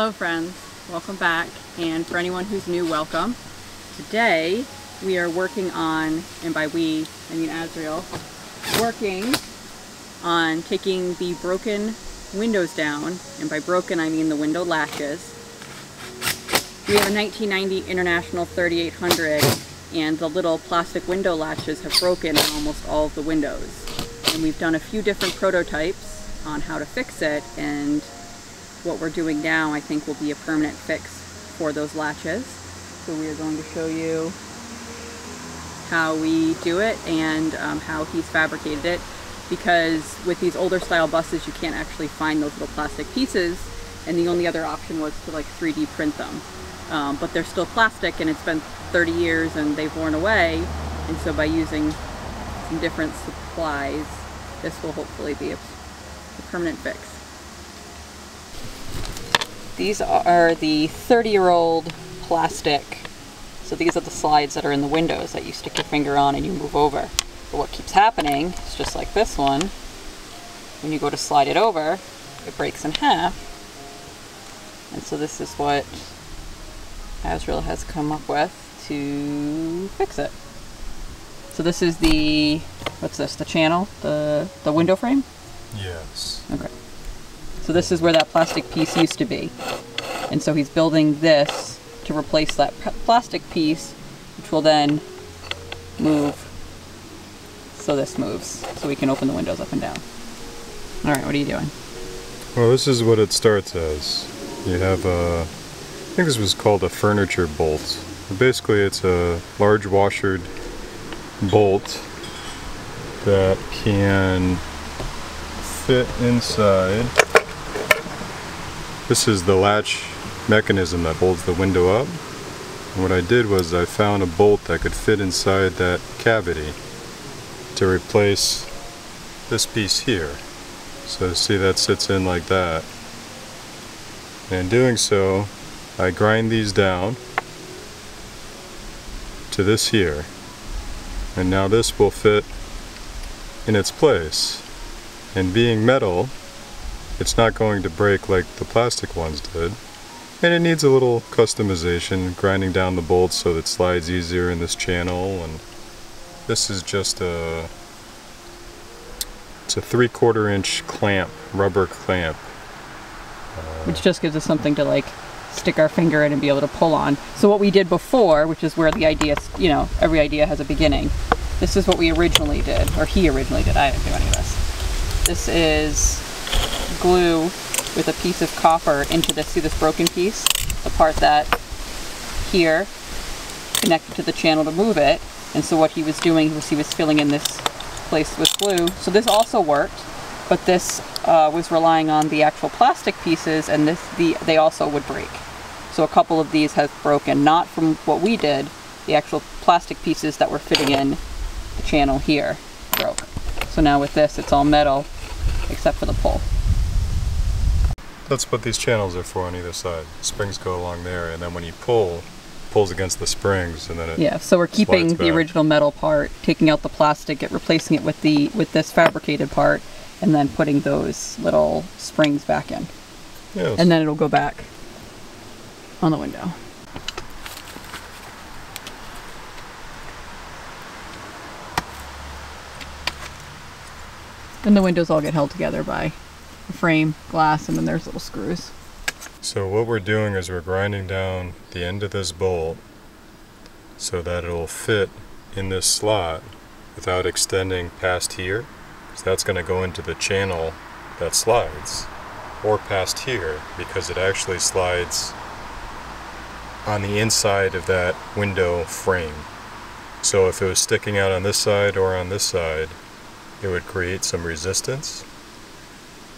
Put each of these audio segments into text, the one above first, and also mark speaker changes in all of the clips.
Speaker 1: Hello friends, welcome back, and for anyone who's new, welcome. Today we are working on, and by we I mean Azriel, working on taking the broken windows down, and by broken I mean the window latches. We have a 1990 International 3800 and the little plastic window latches have broken in almost all of the windows. And we've done a few different prototypes on how to fix it, and what we're doing now I think will be a permanent fix for those latches. So we are going to show you how we do it and how he's fabricated it, because with these older style buses you can't actually find those little plastic pieces, and the only other option was to like 3D print them. But they're still plastic and it's been 30 years and they've worn away, and so by using some different supplies this will hopefully be a permanent fix. These are the 30-year-old plastic, so these are the slides that are in the windows that you stick your finger on and you move over. But what keeps happening is just like this one, when you go to slide it over, it breaks in half. And so this is what Azriel has come up with to fix it. So this is the, what's this, the channel? The window frame?
Speaker 2: Yes.
Speaker 1: Okay. So this is where that plastic piece used to be. And so he's building this to replace that plastic piece, which will then move. So this moves, so we can open the windows up and down. All right, what are you doing?
Speaker 2: Well, this is what it starts as. You have a, I think this was called a furniture bolt. Basically, it's a large washered bolt that can fit inside. This is the latch mechanism that holds the window up. And what I did was I found a bolt that could fit inside that cavity to replace this piece here. So see, that sits in like that. And in doing so, I grind these down to this here. And now this will fit in its place. And being metal, it's not going to break like the plastic ones did. And it needs a little customization, grinding down the bolts so that it slides easier in this channel. And this is just a, it's a 3/4 inch clamp, rubber clamp.
Speaker 1: Which just gives us something to like stick our finger in and be able to pull on. So what we did before, which is where the idea, you know, every idea has a beginning. This is what we originally did, or he originally did. I didn't do any of this. This is glue with a piece of copper into this, see this broken piece? The part that here connected to the channel to move it. And so what he was doing was he was filling in this place with glue. So this also worked, but this was relying on the actual plastic pieces, and they also would break. So a couple of these have broken, not from what we did, the actual plastic pieces that were fitting in the channel here broke. So now with this it's all metal except for the pull.
Speaker 2: That's what these channels are for on either side. Springs go along there, and then when you pull, it pulls against the springs, and then it,
Speaker 1: yeah, so we're keeping the original metal part, taking out the plastic, replacing it with this fabricated part, and then putting those little springs back in.
Speaker 2: Yes.
Speaker 1: And then it'll go back on the window. Then the windows all get held together by a frame, glass, and then there's little screws.
Speaker 2: So what we're doing is we're grinding down the end of this bolt so that it'll fit in this slot without extending past here. So that's going to go into the channel that slides, or past here, because it actually slides on the inside of that window frame. So if it was sticking out on this side or on this side, it would create some resistance.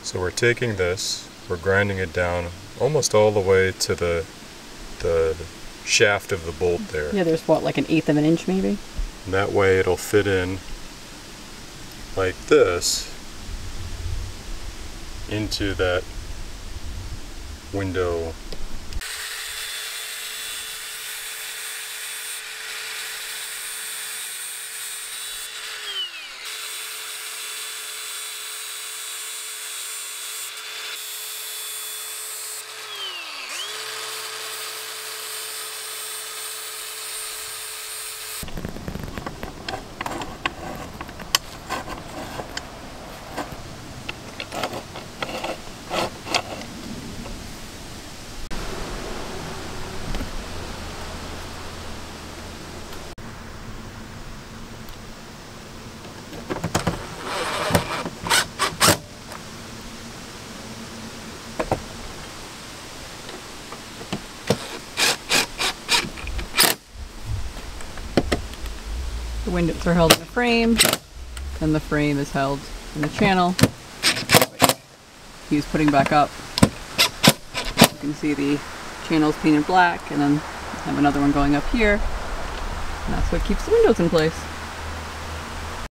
Speaker 2: So we're taking this, we're grinding it down almost all the way to the shaft of the bolt there.
Speaker 1: Yeah, there's what, like 1/8 of an inch maybe?
Speaker 2: And that way it'll fit in like this into that window.
Speaker 1: The windows are held in a frame, and the frame is held in a channel. He's putting back up. You can see the channel's painted black, and then I have another one going up here. And that's what keeps the windows in place.